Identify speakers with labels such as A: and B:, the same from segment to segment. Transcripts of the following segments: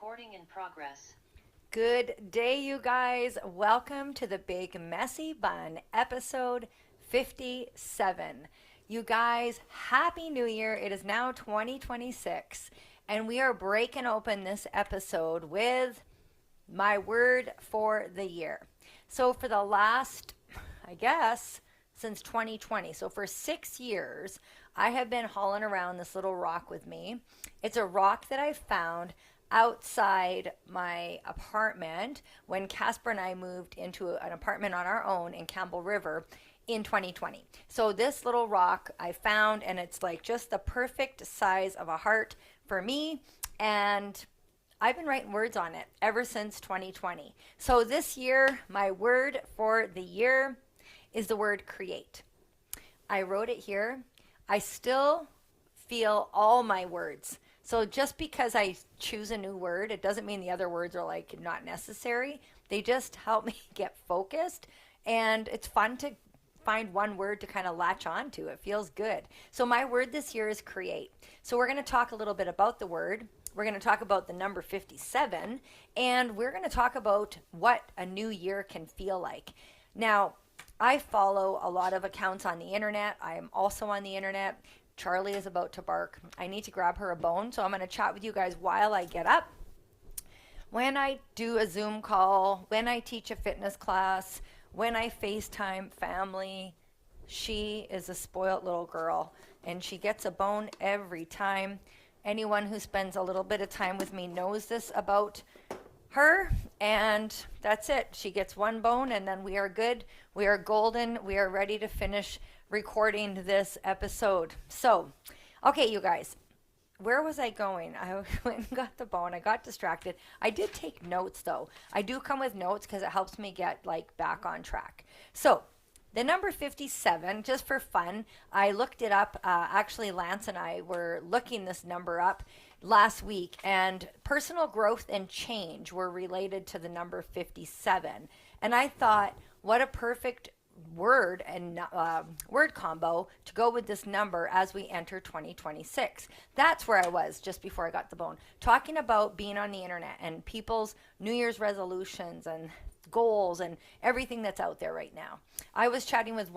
A: Recording in progress.
B: Good day, you guys. Welcome to the Big Messy Bun, episode 57. You guys, Happy New Year. It is now 2026, and we are breaking open this episode with my word for the year. So, for the last, I guess, since 2020, so for 6 years, I have been hauling around this little rock with me. It's a rock that I found outside my apartment when Casper and I moved into an apartment on our own in Campbell River in 2020. So this little rock I found, and it's like just the perfect size of a heart for me, and I've been writing words on it ever since 2020. So this year, my word for the year is the word create. I wrote it here. I still feel all my words. So just because I choose a new word, it doesn't mean the other words are like not necessary. They just help me get focused, and it's fun to find one word to kind of latch on to. It feels good. So my word this year is create. So we're going to talk a little bit about the word. We're going to talk about the number 57, and we're going to talk about what a new year can feel like. Now, I follow a lot of accounts on the internet. I am also on the internet. Charlie is about to bark. I need to grab her a bone, so I'm going to chat with you guys while I get up. When I do a Zoom call, when I teach a fitness class, when I FaceTime family, she is a spoiled little girl, and she gets a bone every time. Anyone who spends a little bit of time with me knows this about her, and that's it. She gets one bone, and then we are good. We are golden. We are ready to finish recording this episode. So, okay, you guys, where was I going? I went and got the bone. I got distracted. I did take notes, though. I do come with notes because it helps me get like back on track. So the number 57, just for fun, I looked it up. Actually, Lance and I were looking this number up last week, and personal growth and change were related to the number 57. And I thought, what a perfect word and word combo to go with this number as we enter 2026. That's where I was just before I got the bone, talking about being on the internet and people's New Year's resolutions and goals and everything that's out there right now. I was chatting with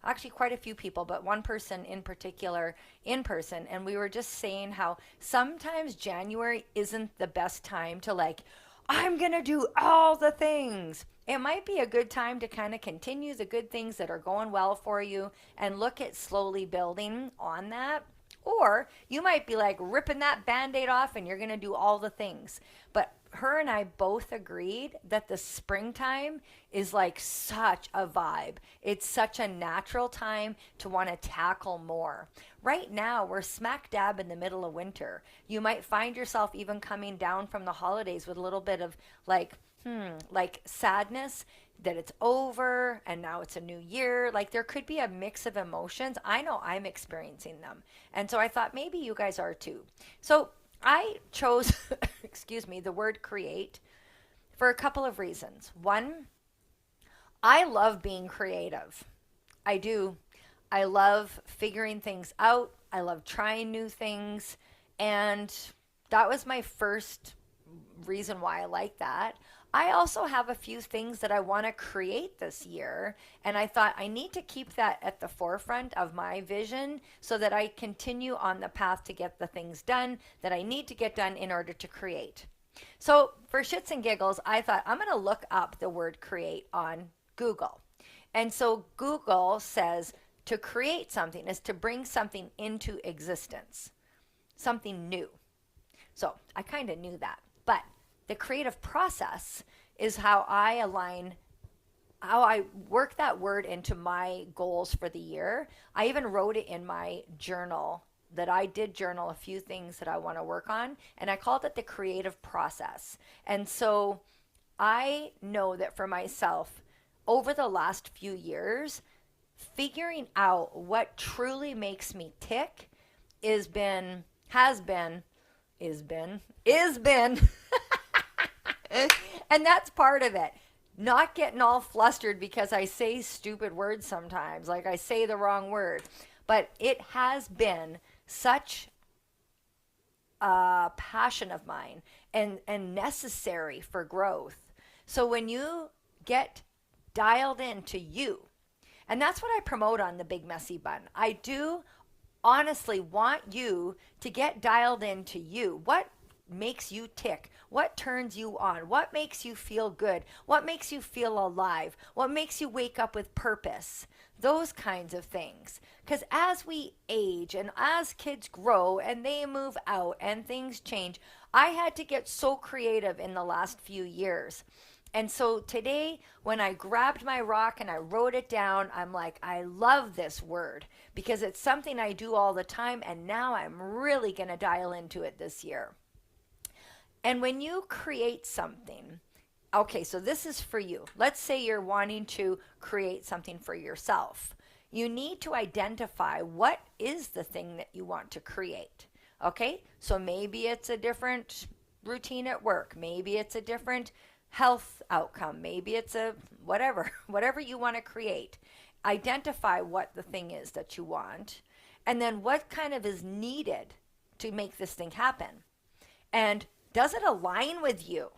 B: actually quite a few people, but one person in particular in person, and we were just saying how sometimes January isn't the best time to like, I'm going to do all the things. It might be a good time to kind of continue the good things that are going well for you and look at slowly building on that. Or you might be like ripping that Band-Aid off and you're going to do all the things. But her and I both agreed that the springtime is like such a vibe. It's such a natural time to want to tackle more. Right now, we're smack dab in the middle of winter. You might find yourself even coming down from the holidays with a little bit of like sadness that it's over and now it's a new year. Like there could be a mix of emotions. I know I'm experiencing them. And so I thought maybe you guys are too. So I chose, excuse me, the word create for a couple of reasons. One, I love being creative. I do. I love figuring things out. I love trying new things. And that was my first reason why I like that. I also have a few things that I want to create this year, and I thought I need to keep that at the forefront of my vision so that I continue on the path to get the things done that I need to get done in order to create. So for shits and giggles, I thought I'm going to look up the word create on Google. And so Google says to create something is to bring something into existence, something new. So I kind of knew that, but the creative process is how I work that word into my goals for the year. I even wrote it in my journal that I did journal a few things that I want to work on, and I called it the creative process. And so I know that for myself, over the last few years, figuring out what truly makes me tick has been and that's part of it. Not getting all flustered because I say stupid words sometimes, like I say the wrong word. But it has been such a passion of mine and necessary for growth. So when you get dialed into you, and that's what I promote on the Big Messy Bun. I do honestly want you to get dialed into you. What makes you tick? What turns you on? What makes you feel good? What makes you feel alive? What makes you wake up with purpose? Those kinds of things. Because as we age and as kids grow and they move out and things change, I had to get so creative in the last few years. And so today, when I grabbed my rock and I wrote it down, I'm like, I love this word because it's something I do all the time. And now I'm really going to dial into it this year. And when you create something, okay, so this is for you. Let's say you're wanting to create something for yourself. You need to identify what is the thing that you want to create. Okay, so maybe it's a different routine at work. Maybe it's a different health outcome. Maybe it's a whatever you want to create. Identify what the thing is that you want, and then what kind of is needed to make this thing happen. And does it align with you?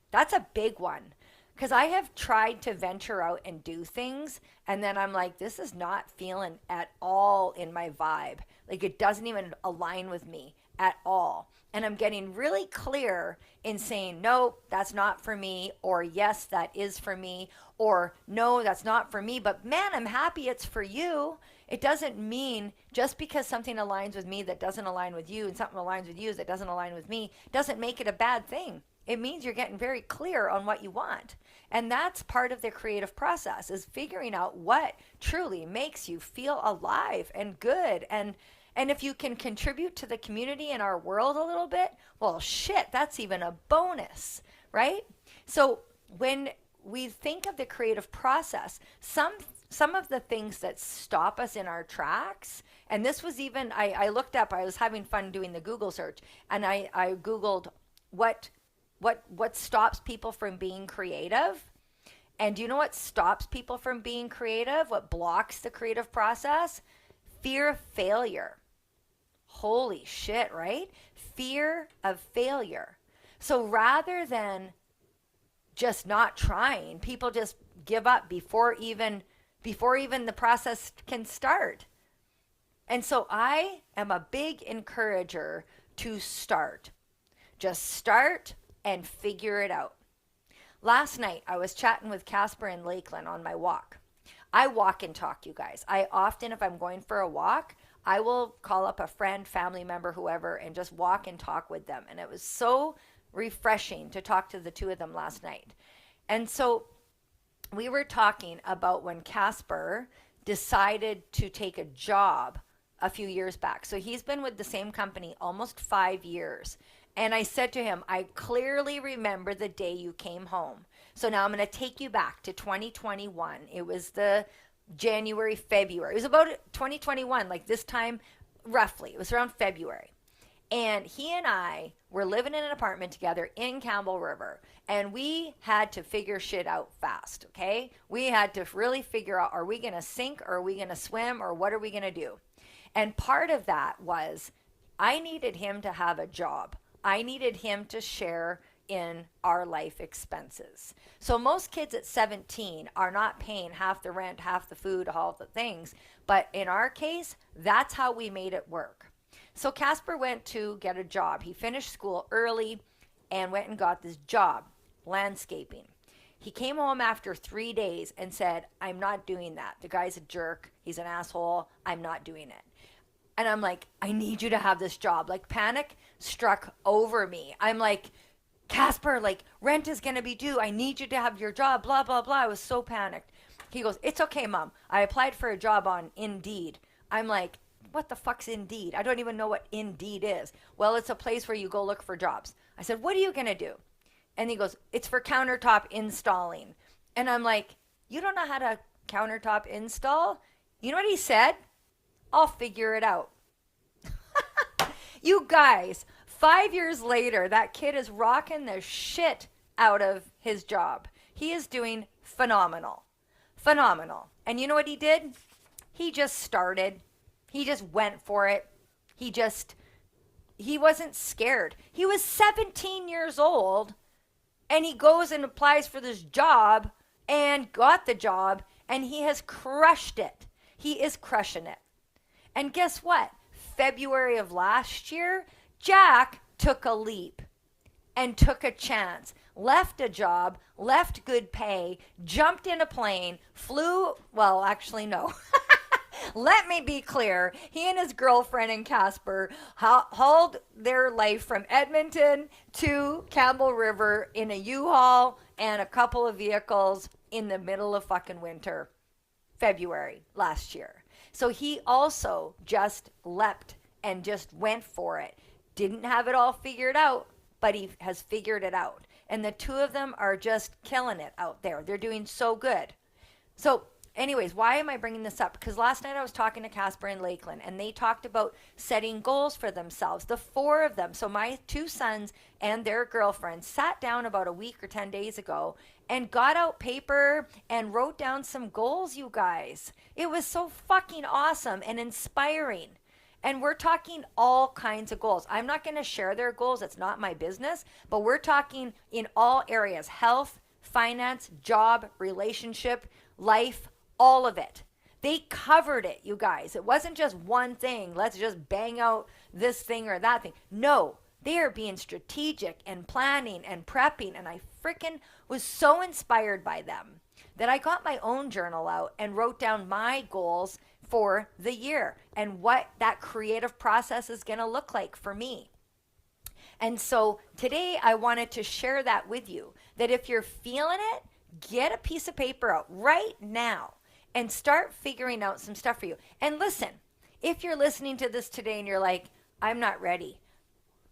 B: That's a big one. Because I have tried to venture out and do things, and then I'm like, this is not feeling at all in my vibe. Like, it doesn't even align with me at all. And I'm getting really clear in saying, no, that's not for me, or yes, that is for me, or no, that's not for me, but man, I'm happy it's for you. It doesn't mean just because something aligns with me that doesn't align with you, and something aligns with you that doesn't align with me, doesn't make it a bad thing. It means you're getting very clear on what you want. And that's part of the creative process, is figuring out what truly makes you feel alive and good. And if you can contribute to the community and our world a little bit, well, shit, that's even a bonus, right? So when we think of the creative process, some of the things that stop us in our tracks, and this was even, I looked up, I was having fun doing the Google search, and I Googled what stops people from being creative. And do you know what stops people from being creative? What blocks the creative process? Fear of failure. Holy shit, right? Fear of failure. So rather than just not trying, people just give up before even the process can start. And so I am a big encourager to start. Just start and figure it out. Last night, I was chatting with Casper in Lakeland on my walk. I walk and talk, you guys. I often, if I'm going for a walk, I will call up a friend, family member, whoever, and just walk and talk with them. And it was so refreshing to talk to the two of them last night. And so we were talking about when Casper decided to take a job a few years back. So he's been with the same company almost 5 years. And I said to him, I clearly remember the day you came home. So now I'm going to take you back to 2021. It was the January, February. It was about 2021, like this time, roughly. It was around February. And he and I were living in an apartment together in Campbell River. And we had to figure shit out fast, okay? We had to really figure out, are we going to sink or are we going to swim or what are we going to do? And part of that was I needed him to have a job. I needed him to share in our life expenses. So most kids at 17 are not paying half the rent, half the food, all the things. But in our case, that's how we made it work. So Casper went to get a job. He finished school early and went and got this job, landscaping. He came home after 3 days and said, I'm not doing that. The guy's a jerk. He's an asshole. I'm not doing it. And I'm like, I need you to have this job. Like, panic struck over me. I'm like, Casper, like, rent is going to be due. I need you to have your job, blah, blah, blah. I was so panicked. He goes, it's okay, Mom. I applied for a job on Indeed. I'm like, what the fuck's Indeed? I don't even know what Indeed is. Well, it's a place where you go look for jobs. I said, what are you going to do? And he goes, it's for countertop installing. And I'm like, you don't know how to countertop install? You know what he said? I'll figure it out. You guys, 5 years later, that kid is rocking the shit out of his job. He is doing phenomenal. Phenomenal. And you know what he did? He just started. He just went for it. He just he wasn't scared. He was 17 years old, and he goes and applies for this job and got the job, and he has crushed it. He is crushing it. And guess what? February of last year, Jack took a leap and took a chance, left a job, left good pay, jumped in a plane, flew, well, actually, no. Let me be clear. He and his girlfriend in Casper hauled their life from Edmonton to Campbell River in a U-Haul and a couple of vehicles in the middle of fucking winter, February last year. So he also just leapt and just went for it. Didn't have it all figured out, but he has figured it out. And the two of them are just killing it out there. They're doing so good. So anyways, why am I bringing this up? Because last night I was talking to Casper and Lakeland, and they talked about setting goals for themselves, the four of them. So my two sons and their girlfriends sat down about a week or 10 days ago and got out paper and wrote down some goals, you guys. It was so fucking awesome and inspiring. And we're talking all kinds of goals. I'm not going to share their goals. It's not my business. But we're talking in all areas: health, finance, job, relationship, life, all of it. They covered it, you guys. It wasn't just one thing. Let's just bang out this thing or that thing. No, they are being strategic and planning and prepping. And I freaking was so inspired by them that I got my own journal out and wrote down my goals for the year and what that creative process is going to look like for me. And so today I wanted to share that with you, that if you're feeling it, get a piece of paper out right now and start figuring out some stuff for you. And listen, if you're listening to this today and you're like, I'm not ready,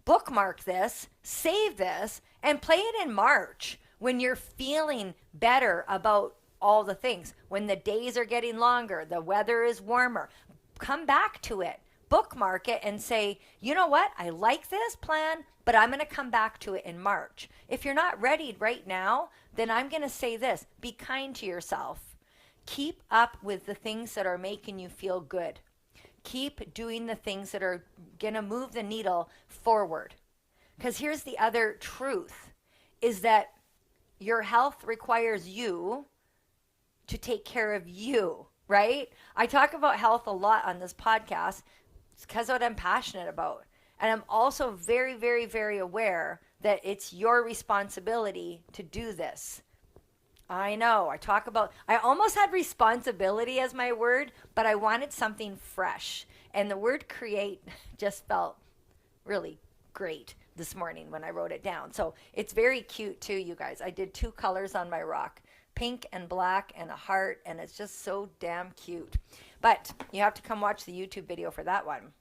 B: bookmark this, save this, and play it in March when you're feeling better about all the things. When the days are getting longer, the weather is warmer, come back to it, bookmark it, and say, you know what? I like this plan, but I'm going to come back to it in March. If you're not ready right now, then I'm going to say this: be kind to yourself. Keep up with the things that are making you feel good. Keep doing the things that are going to move the needle forward. Because here's the other truth, is that your health requires you to take care of you, right? I talk about health a lot on this podcast. It's because of what I'm passionate about. And I'm also very, very, very aware that it's your responsibility to do this. I know, I almost had responsibility as my word, but I wanted something fresh. And the word create just felt really great this morning when I wrote it down. So it's very cute too, you guys. I did 2 colors on my rock, pink and black and a heart, and it's just so damn cute. But you have to come watch the YouTube video for that one.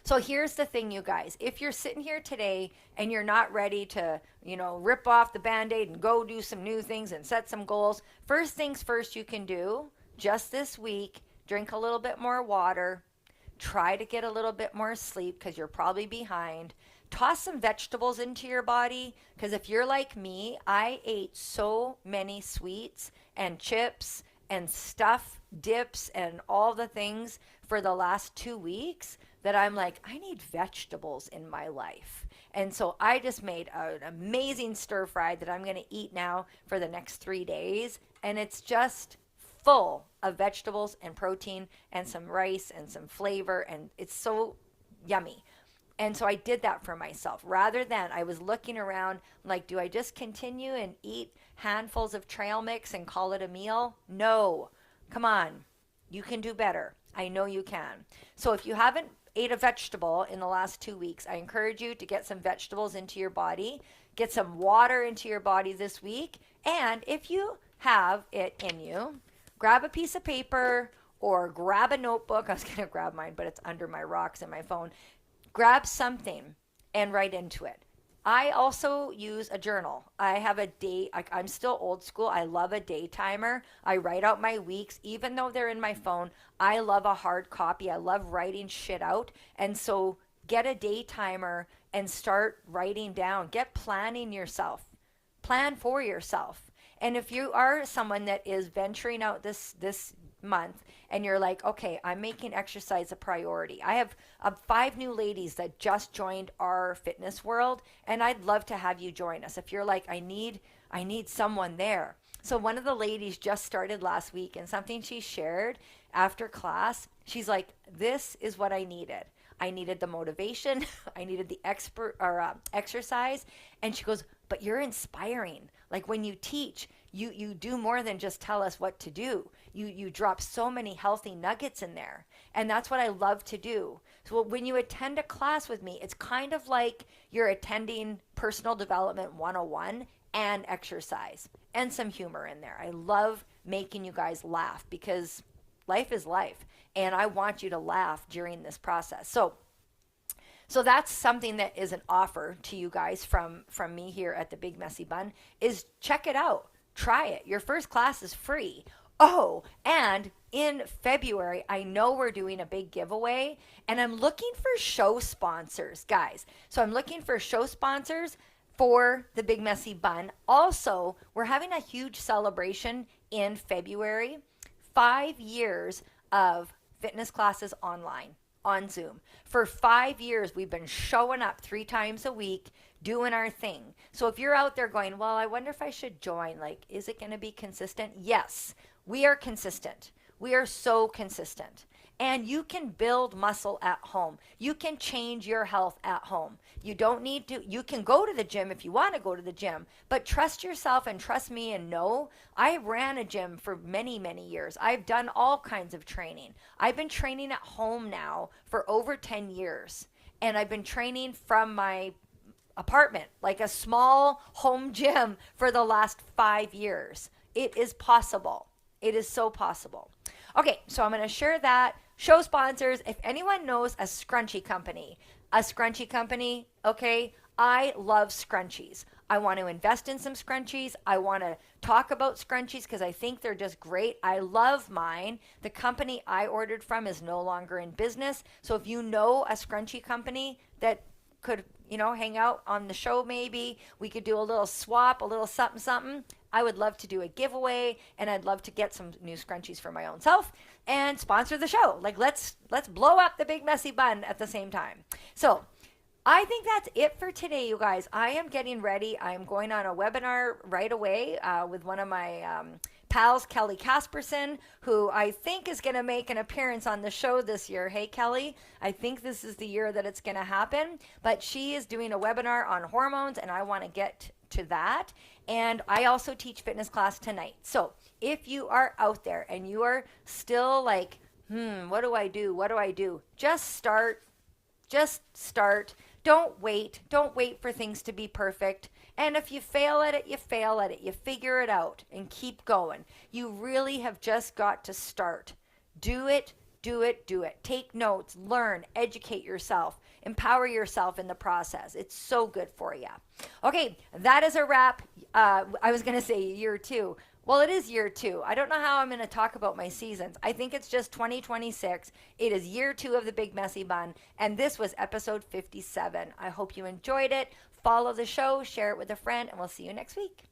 B: So here's the thing, you guys. If you're sitting here today and you're not ready to, rip off the Band-Aid and go do some new things and set some goals, first things first you can do just this week, drink a little bit more water, try to get a little bit more sleep because you're probably behind. Toss some vegetables into your body, because if you're like me, I ate so many sweets and chips and stuff, dips and all the things for the last 2 weeks that I'm like, I need vegetables in my life. And so I just made an amazing stir fry that I'm going to eat now for the next 3 days. And it's just full of vegetables and protein and some rice and some flavor. And it's so yummy. And so I did that for myself. Rather than I was looking around like, do I just continue and eat handfuls of trail mix and call it a meal? No. Come on. You can do better. I know you can. So if you haven't ate a vegetable in the last 2 weeks, I encourage you to get some vegetables into your body, get some water into your body this week. And if you have it in you, grab a piece of paper or grab a notebook. I was going to grab mine, but it's under my rocks in my phone. Grab something and write into it. I also use a journal. I have a day, I'm still old school. I love a day timer. I write out my weeks, even though they're in my phone. I love a hard copy. I love writing shit out. And so get a day timer and start writing down. Get planning yourself. Plan for yourself. And if you are someone that is venturing out this month and you're like, okay, I'm making exercise a priority. I have 5 new ladies that just joined our fitness world, and I'd love to have you join us. If you're like, I need someone there. So one of the ladies just started last week, and something she shared after class, she's like, this is what I needed. I needed the motivation. I needed the exercise. And she goes, but you're inspiring. Like when you teach, you do more than just tell us what to do. You drop so many healthy nuggets in there. And that's what I love to do. So when you attend a class with me, it's kind of like you're attending Personal Development 101 and exercise and some humor in there. I love making you guys laugh because life is life. And I want you to laugh during this process. So that's something that is an offer to you guys from me here at the Big Messy Bun is check it out. Try it. Your first class is free. Oh, and in February, I know we're doing a big giveaway, and I'm looking for show sponsors, guys. So I'm looking for show sponsors for the Big Messy Bun. Also, we're having a huge celebration in February. 5 years of fitness classes online on Zoom. For 5 years, we've been showing up 3 times a week, doing our thing. So if you're out there going, well, I wonder if I should join, like, is it going to be consistent? Yes, we are consistent. We are so consistent. And you can build muscle at home. You can change your health at home. You don't need to, you can go to the gym if you want to go to the gym, but trust yourself and trust me and know, I ran a gym for many, many years. I've done all kinds of training. I've been training at home now for over 10 years. And I've been training from my apartment, like a small home gym for the last 5 years. It is possible. It is so possible. Okay, so I'm going to share that. Show sponsors, if anyone knows a scrunchie company, okay, I love scrunchies. I want to invest in some scrunchies. I want to talk about scrunchies because I think they're just great. I love mine. The company I ordered from is no longer in business. So if you know a scrunchie company that could, hang out on the show, maybe we could do a little swap, a little something. I would love to do a giveaway, and I'd love to get some new scrunchies for my own self and sponsor the show. Like let's blow up the Big Messy Bun at the same time. So I think that's it for today, you guys. I am getting ready. I'm going on a webinar right away with one of my pals, Kelly Casperson, who I think is going to make an appearance on the show this year. Hey, Kelly, I think this is the year that it's going to happen. But she is doing a webinar on hormones, and I want to get to that. And I also teach fitness class tonight. So if you are out there and you are still like, what do I do? What do I do? Just start. Just start. Don't wait. Don't wait for things to be perfect. And if you fail at it, you fail at it. You figure it out and keep going. You really have just got to start. Do it, do it, do it. Take notes, learn, educate yourself, empower yourself in the process. It's so good for you. Okay, that is a wrap. I was going to say year 2. Well, it is year 2. I don't know how I'm going to talk about my seasons. I think it's just 2026. It is year 2 of the Big Messy Bun, and this was episode 57. I hope you enjoyed it. Follow the show, share it with a friend, and we'll see you next week.